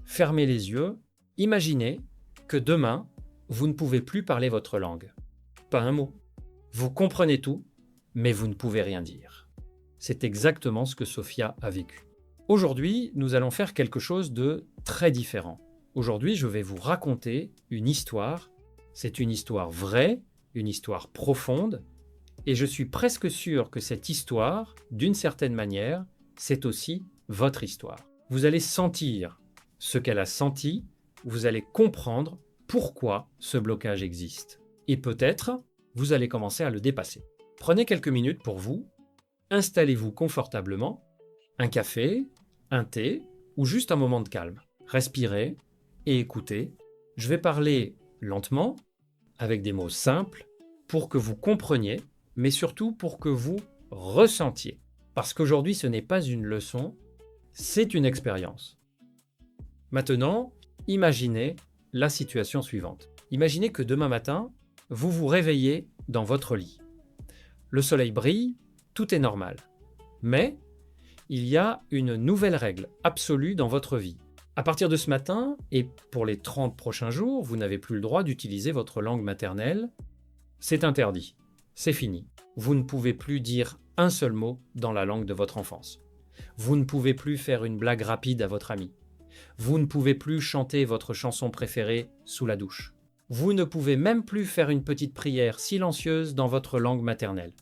fermez les yeux, imaginez que demain, vous ne pouvez plus parler votre langue. Pas un mot. Vous comprenez tout, mais vous ne pouvez rien dire. C'est exactement ce que Sophia a vécu. Aujourd'hui, nous allons faire quelque chose de très différent. Aujourd'hui, je vais vous raconter une histoire. C'est une histoire vraie, une histoire profonde, et je suis presque sûr que cette histoire, d'une certaine manière, c'est aussi votre histoire. Vous allez sentir ce qu'elle a senti, vous allez comprendre pourquoi ce blocage existe. Et peut-être, vous allez commencer à le dépasser. Prenez quelques minutes pour vous, installez-vous confortablement, un café, un thé ou juste un moment de calme. Respirez et écoutez. Je vais parler lentement, avec des mots simples, pour que vous compreniez, mais surtout pour que vous ressentiez. Parce qu'aujourd'hui, ce n'est pas une leçon, c'est une expérience. Maintenant, imaginez la situation suivante. Imaginez que demain matin, vous vous réveillez dans votre lit. Le soleil brille, tout est normal. Mais il y a une nouvelle règle absolue dans votre vie. À partir de ce matin, et pour les 30 prochains jours, vous n'avez plus le droit d'utiliser votre langue maternelle. C'est interdit. C'est fini. Vous ne pouvez plus dire un seul mot dans la langue de votre enfance. Vous ne pouvez plus faire une blague rapide à votre ami. Vous ne pouvez plus chanter votre chanson préférée sous la douche. Vous ne pouvez même plus faire une petite prière silencieuse dans votre langue maternelle.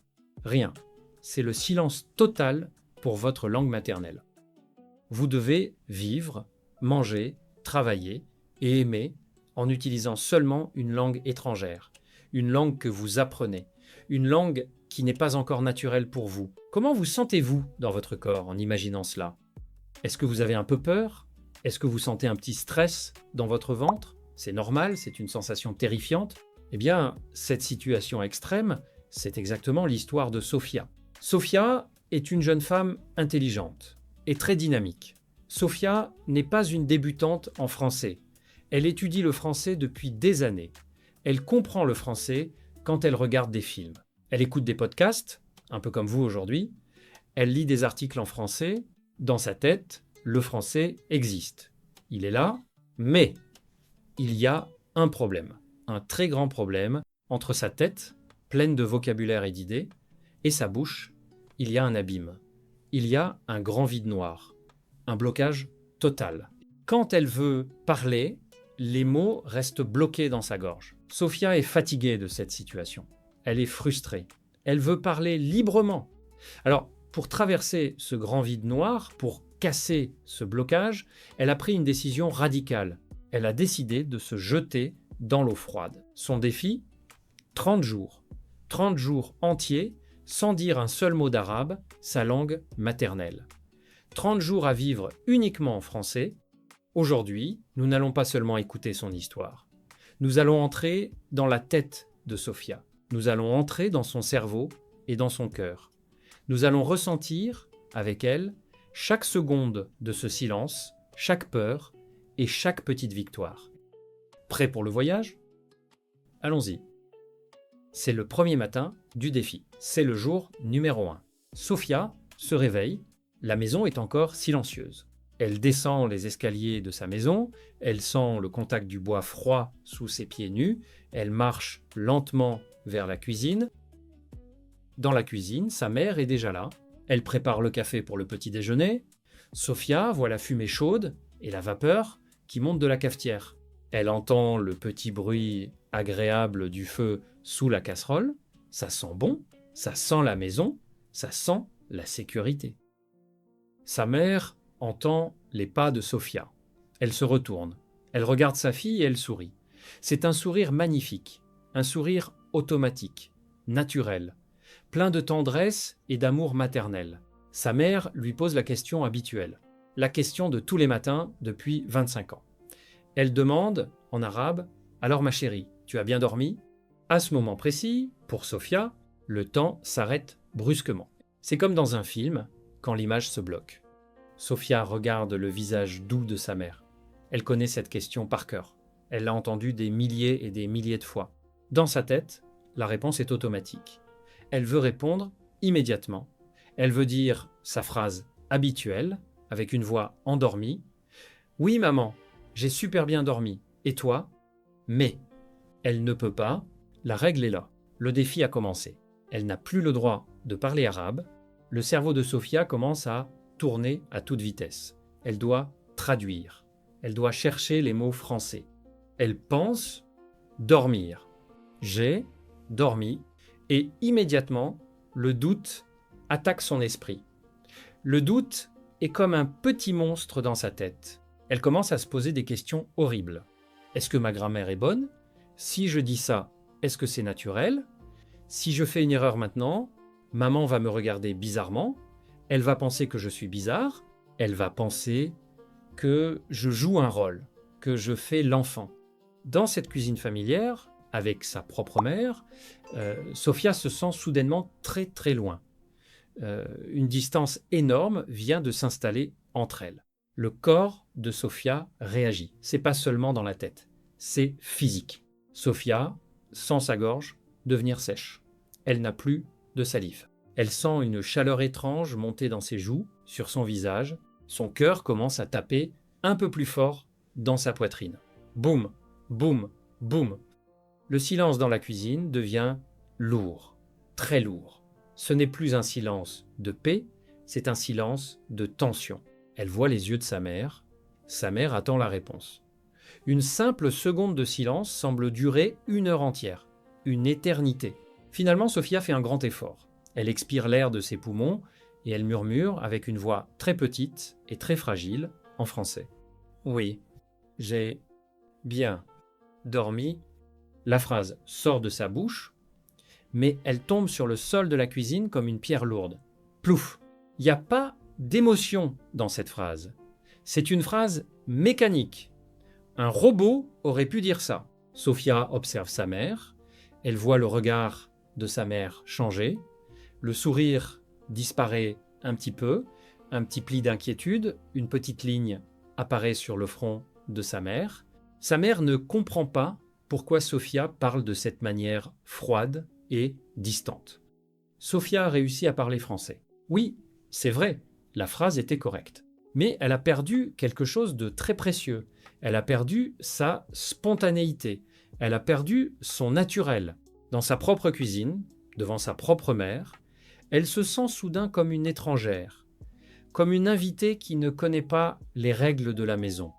Rien. C'est le silence total pour votre langue maternelle. Vous devez vivre, manger, travailler et aimer en utilisant seulement une langue étrangère, une langue que vous apprenez, une langue qui n'est pas encore naturelle pour vous. Comment vous sentez-vous dans votre corps en imaginant cela? Est-ce que vous avez un peu peur? Est-ce que vous sentez un petit stress dans votre ventre? C'est normal, c'est une sensation terrifiante. Eh bien, cette situation extrême, c'est exactement l'histoire de Sophia. Sophia est une jeune femme intelligente et très dynamique. Sophia n'est pas une débutante en français. Elle étudie le français depuis des années. Elle comprend le français quand elle regarde des films. Elle écoute des podcasts, un peu comme vous aujourd'hui. Elle lit des articles en français. Dans sa tête, le français existe. Il est là, mais il y a un problème, un très grand problème entre sa tête, pleine de vocabulaire et d'idées, et sa bouche. Il y a un abîme. Il y a un grand vide noir, un blocage total. Quand elle veut parler, les mots restent bloqués dans sa gorge. Sophia est fatiguée de cette situation. Elle est frustrée. Elle veut parler librement. Alors, pour traverser ce grand vide noir, pour casser ce blocage, elle a pris une décision radicale. Elle a décidé de se jeter dans l'eau froide. Son défi, 30 jours. 30 jours entiers, sans dire un seul mot d'arabe, sa langue maternelle. 30 jours à vivre uniquement en français. Aujourd'hui, nous n'allons pas seulement écouter son histoire. Nous allons entrer dans la tête de Sophia. Nous allons entrer dans son cerveau et dans son cœur. Nous allons ressentir, avec elle, chaque seconde de ce silence, chaque peur et chaque petite victoire. Prêt pour le voyage? Allons-y. C'est le premier matin du défi. C'est le jour numéro 1. Sophia se réveille. La maison est encore silencieuse. Elle descend les escaliers de sa maison, elle sent le contact du bois froid sous ses pieds nus, elle marche lentement vers la cuisine. Dans la cuisine, sa mère est déjà là. Elle prépare le café pour le petit déjeuner. Sophia voit la fumée chaude et la vapeur qui monte de la cafetière. Elle entend le petit bruit agréable du feu sous la casserole. Ça sent bon, ça sent la maison, ça sent la sécurité. Sa mère entend les pas de Sophia. Elle se retourne. Elle regarde sa fille et elle sourit. C'est un sourire magnifique, un sourire automatique, naturel, plein de tendresse et d'amour maternel. Sa mère lui pose la question habituelle, la question de tous les matins depuis 25 ans. Elle demande, en arabe, « Alors ma chérie, tu as bien dormi ?» À ce moment précis, pour Sophia, le temps s'arrête brusquement. C'est comme dans un film, quand l'image se bloque. Sophia regarde le visage doux de sa mère. Elle connaît cette question par cœur. Elle l'a entendue des milliers et des milliers de fois. Dans sa tête, la réponse est automatique. Elle veut répondre immédiatement. Elle veut dire sa phrase habituelle, avec une voix endormie. « Oui, maman, J'ai super bien dormi. Et toi? Mais elle ne peut pas. La règle est là. Le défi a commencé. Elle n'a plus le droit de parler arabe. Le cerveau de Sophia commence à tourner à toute vitesse. Elle doit traduire. Elle doit chercher les mots français. Elle pense dormir. J'ai dormi et immédiatement, le doute attaque son esprit. Le doute est comme un petit monstre dans sa tête. Elle commence à se poser des questions horribles. Est-ce que ma grammaire est bonne? Si je dis ça, est-ce que c'est naturel? Si je fais une erreur maintenant, maman va me regarder bizarrement. Elle va penser que je suis bizarre. Elle va penser que je joue un rôle, que je fais l'enfant. Dans cette cuisine familière, avec sa propre mère, Sophia se sent soudainement très très loin. Une distance énorme vient de s'installer entre elles. Le corps de Sophia réagit. C'est pas seulement dans la tête, c'est physique. Sophia sent sa gorge devenir sèche. Elle n'a plus de salive. Elle sent une chaleur étrange monter dans ses joues, sur son visage. Son cœur commence à taper un peu plus fort dans sa poitrine. Boum, boum, boum. Le silence dans la cuisine devient lourd, très lourd. Ce n'est plus un silence de paix, c'est un silence de tension. Elle voit les yeux de sa mère. Sa mère attend la réponse. Une simple seconde de silence semble durer 1 heure entière, une éternité. Finalement, Sophia fait un grand effort. Elle expire l'air de ses poumons et elle murmure avec une voix très petite et très fragile en français. Oui, j'ai bien dormi. La phrase sort de sa bouche, mais elle tombe sur le sol de la cuisine comme une pierre lourde. Plouf! Il n'y a pas d'émotion dans cette phrase. C'est une phrase mécanique. Un robot aurait pu dire ça. Sophia observe sa mère. Elle voit le regard de sa mère changer. Le sourire disparaît un petit peu. Un petit pli d'inquiétude. Une petite ligne apparaît sur le front de sa mère. Sa mère ne comprend pas pourquoi Sophia parle de cette manière froide et distante. Sophia a réussi à parler français. Oui, c'est vrai, la phrase était correcte. Mais elle a perdu quelque chose de très précieux. Elle a perdu sa spontanéité. Elle a perdu son naturel. Dans sa propre cuisine, devant sa propre mère, elle se sent soudain comme une étrangère, comme une invitée qui ne connaît pas les règles de la maison.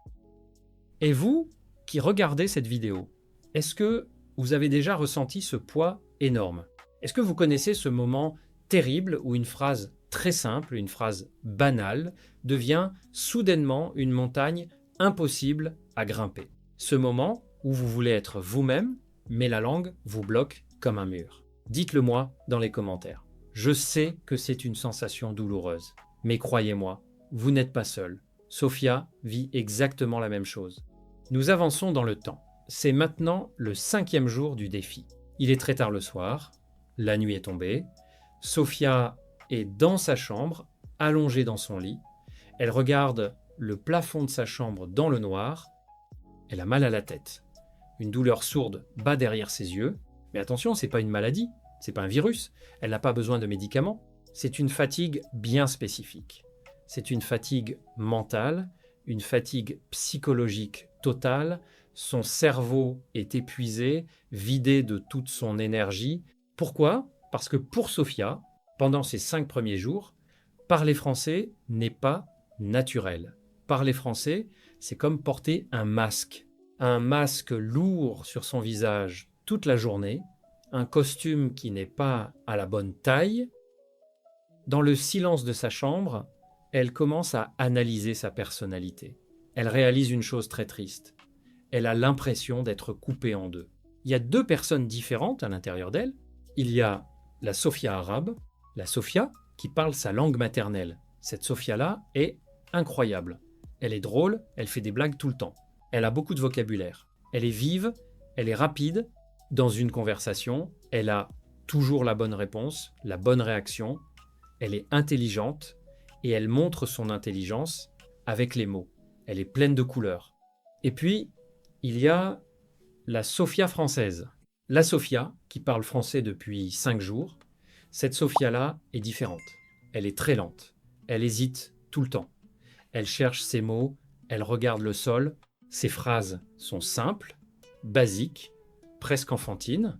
Et vous, qui regardez cette vidéo, est-ce que vous avez déjà ressenti ce poids énorme? Est-ce que vous connaissez ce moment terrible où une phrase très simple, une phrase banale, devient soudainement une montagne impossible à grimper? Ce moment où vous voulez être vous-même, mais la langue vous bloque comme un mur. Dites-le moi dans les commentaires. Je sais que c'est une sensation douloureuse, mais croyez-moi, vous n'êtes pas seul. Sophia vit exactement la même chose. Nous avançons dans le temps. C'est maintenant le 5e jour du défi. Il est très tard le soir, la nuit est tombée. Sophia est dans sa chambre, allongée dans son lit. Elle regarde le plafond de sa chambre dans le noir. Elle a mal à la tête. Une douleur sourde bat derrière ses yeux. Mais attention, c'est pas une maladie, c'est pas un virus. Elle n'a pas besoin de médicaments. C'est une fatigue bien spécifique. C'est une fatigue mentale, une fatigue psychologique totale. Son cerveau est épuisé, vidé de toute son énergie. Pourquoi? Parce que pour Sophia, pendant ces 5 premiers jours, parler français n'est pas naturel. Parler français, c'est comme porter un masque lourd sur son visage toute la journée, un costume qui n'est pas à la bonne taille. Dans le silence de sa chambre, elle commence à analyser sa personnalité. Elle réalise une chose très triste. Elle a l'impression d'être coupée en deux. Il y a 2 personnes différentes à l'intérieur d'elle. Il y a la Sophia arabe, la Sophia qui parle sa langue maternelle. Cette Sophia-là est incroyable. Elle est drôle, elle fait des blagues tout le temps. Elle a beaucoup de vocabulaire. Elle est vive, elle est rapide. Dans une conversation, elle a toujours la bonne réponse, la bonne réaction. Elle est intelligente et elle montre son intelligence avec les mots. Elle est pleine de couleurs. Et puis, il y a la Sophia française. La Sophia, qui parle français depuis 5 jours, cette Sophia-là est différente. Elle est très lente. Elle hésite tout le temps. Elle cherche ses mots, elle regarde le sol. Ces phrases sont simples, basiques, presque enfantines.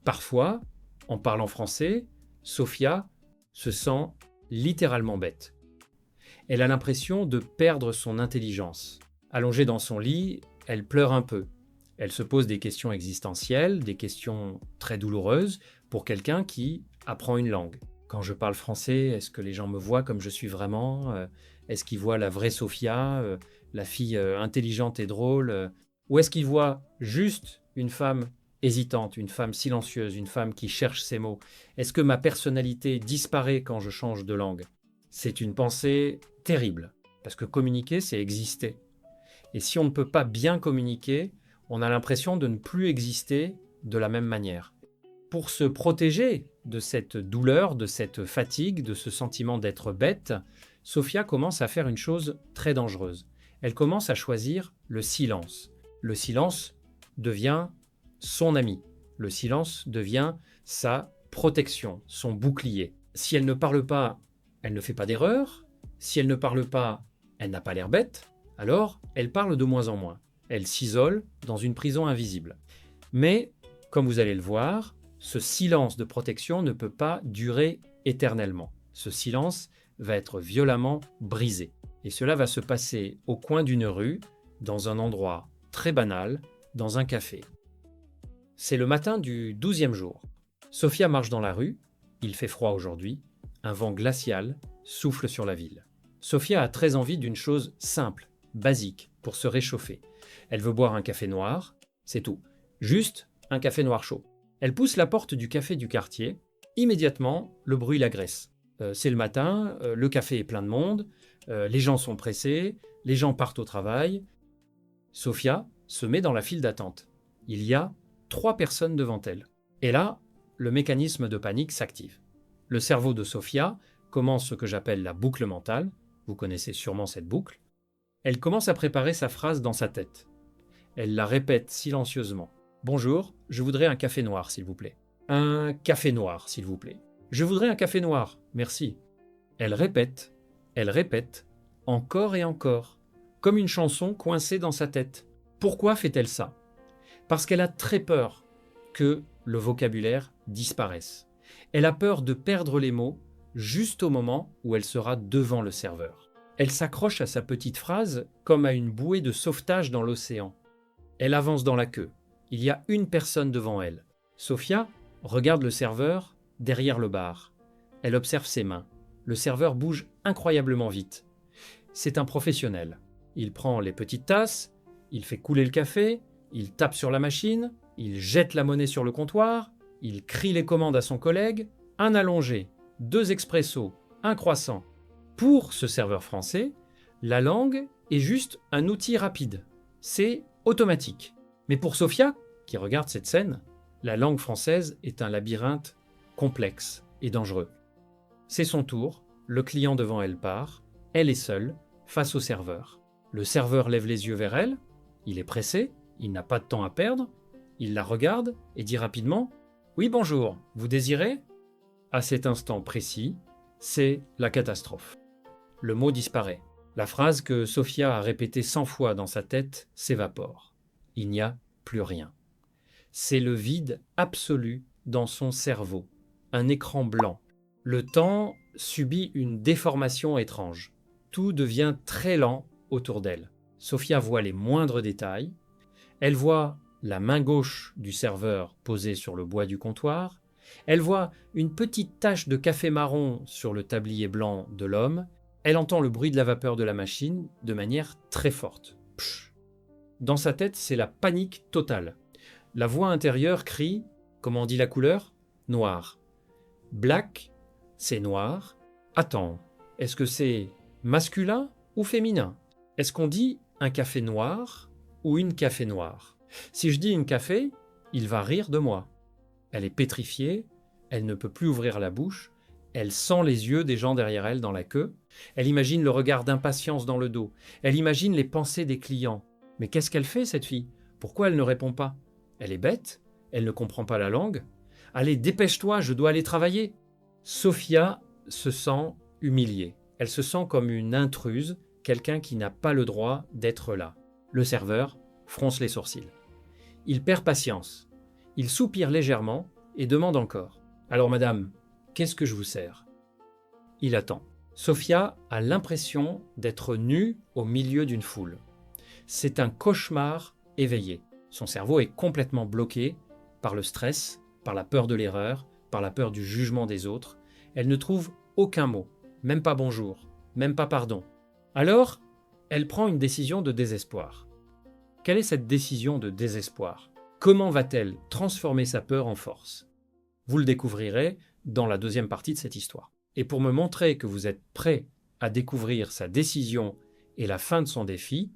Parfois, en parlant français, Sophia se sent littéralement bête. Elle a l'impression de perdre son intelligence. Allongée dans son lit, elle pleure un peu. Elle se pose des questions existentielles, des questions très douloureuses pour quelqu'un qui apprend une langue. Quand je parle français, est-ce que les gens me voient comme je suis vraiment? Est-ce qu'ils voient la vraie Sophia, la fille intelligente et drôle? Ou est-ce qu'ils voient juste une femme hésitante, une femme silencieuse, une femme qui cherche ses mots? Est-ce que ma personnalité disparaît quand je change de langue? C'est une pensée terrible, parce que communiquer, c'est exister. Et si on ne peut pas bien communiquer, on a l'impression de ne plus exister de la même manière. Pour se protéger de cette douleur, de cette fatigue, de ce sentiment d'être bête, Sophia commence à faire une chose très dangereuse. Elle commence à choisir le silence. Le silence devient son ami. Le silence devient sa protection, son bouclier. Si elle ne parle pas, elle ne fait pas d'erreur. Si elle ne parle pas, elle n'a pas l'air bête. Alors, elle parle de moins en moins. Elle s'isole dans une prison invisible. Mais, comme vous allez le voir, ce silence de protection ne peut pas durer éternellement. Ce silence va être violemment brisé. Et cela va se passer au coin d'une rue, dans un endroit très banal, dans un café. C'est le matin du 12e jour. Sophia marche dans la rue, il fait froid aujourd'hui, un vent glacial souffle sur la ville. Sophia a très envie d'une chose simple, basique, pour se réchauffer. Elle veut boire un café noir, c'est tout. Juste un café noir chaud. Elle pousse la porte du café du quartier. Immédiatement, le bruit l'agresse. C'est le matin, le café est plein de monde, les gens sont pressés, les gens partent au travail. Sophia se met dans la file d'attente. Il y a 3 personnes devant elle. Et là, le mécanisme de panique s'active. Le cerveau de Sophia commence ce que j'appelle la boucle mentale. Vous connaissez sûrement cette boucle. Elle commence à préparer sa phrase dans sa tête. Elle la répète silencieusement. « Bonjour, je voudrais un café noir, s'il vous plaît. Un café noir, s'il vous plaît. Je voudrais un café noir, merci. » Elle répète, encore et encore, comme une chanson coincée dans sa tête. Pourquoi fait-elle ça? Parce qu'elle a très peur que le vocabulaire disparaisse. Elle a peur de perdre les mots juste au moment où elle sera devant le serveur. Elle s'accroche à sa petite phrase comme à une bouée de sauvetage dans l'océan. Elle avance dans la queue. Il y a une personne devant elle. Sophia regarde le serveur derrière le bar. Elle observe ses mains. Le serveur bouge incroyablement vite. C'est un professionnel. Il prend les petites tasses, il fait couler le café, il tape sur la machine, il jette la monnaie sur le comptoir, il crie les commandes à son collègue, un allongé, 2 expressos, un croissant. Pour ce serveur français, la langue est juste un outil rapide. C'est automatique. Mais pour Sophia, qui regarde cette scène, la langue française est un labyrinthe complexe et dangereux. C'est son tour, le client devant elle part, elle est seule, face au serveur. Le serveur lève les yeux vers elle, il est pressé, il n'a pas de temps à perdre, il la regarde et dit rapidement « Oui, bonjour, vous désirez ?» À cet instant précis, c'est la catastrophe. Le mot disparaît. La phrase que Sophia a répétée 100 fois dans sa tête s'évapore. Il n'y a plus rien. C'est le vide absolu dans son cerveau, un écran blanc. Le temps subit une déformation étrange. Tout devient très lent autour d'elle. Sophia voit les moindres détails. Elle voit la main gauche du serveur posée sur le bois du comptoir. Elle voit une petite tache de café marron sur le tablier blanc de l'homme. Elle entend le bruit de la vapeur de la machine de manière très forte. Psh. Dans sa tête, c'est la panique totale. La voix intérieure crie, comment on dit la couleur? Noir. Black, c'est noir. Attends, est-ce que c'est masculin ou féminin? Est-ce qu'on dit un café noir ou une café noire? Si je dis une café, il va rire de moi. Elle est pétrifiée, elle ne peut plus ouvrir la bouche, elle sent les yeux des gens derrière elle dans la queue, elle imagine le regard d'impatience dans le dos, elle imagine les pensées des clients. Mais qu'est-ce qu'elle fait, cette fille? Pourquoi elle ne répond pas? Elle est bête? Elle ne comprend pas la langue? Allez, dépêche-toi, je dois aller travailler. Sophia se sent humiliée. Elle se sent comme une intruse, quelqu'un qui n'a pas le droit d'être là. Le serveur fronce les sourcils. Il perd patience. Il soupire légèrement et demande encore. « Alors madame, qu'est-ce que je vous sers ?» Il attend. Sophia a l'impression d'être nue au milieu d'une foule. C'est un cauchemar éveillé. Son cerveau est complètement bloqué par le stress, par la peur de l'erreur, par la peur du jugement des autres. Elle ne trouve aucun mot, même pas bonjour, même pas pardon. Alors, elle prend une décision de désespoir. Quelle est cette décision de désespoir ? Comment va-t-elle transformer sa peur en force ? Vous le découvrirez dans la deuxième partie de cette histoire. Et pour me montrer que vous êtes prêt à découvrir sa décision et la fin de son défi,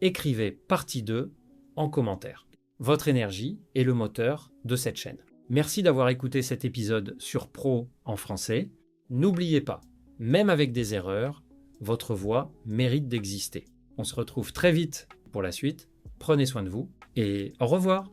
écrivez partie 2 en commentaire. Votre énergie est le moteur de cette chaîne. Merci d'avoir écouté cet épisode sur Pro en français. N'oubliez pas, même avec des erreurs, votre voix mérite d'exister. On se retrouve très vite pour la suite. Prenez soin de vous et au revoir.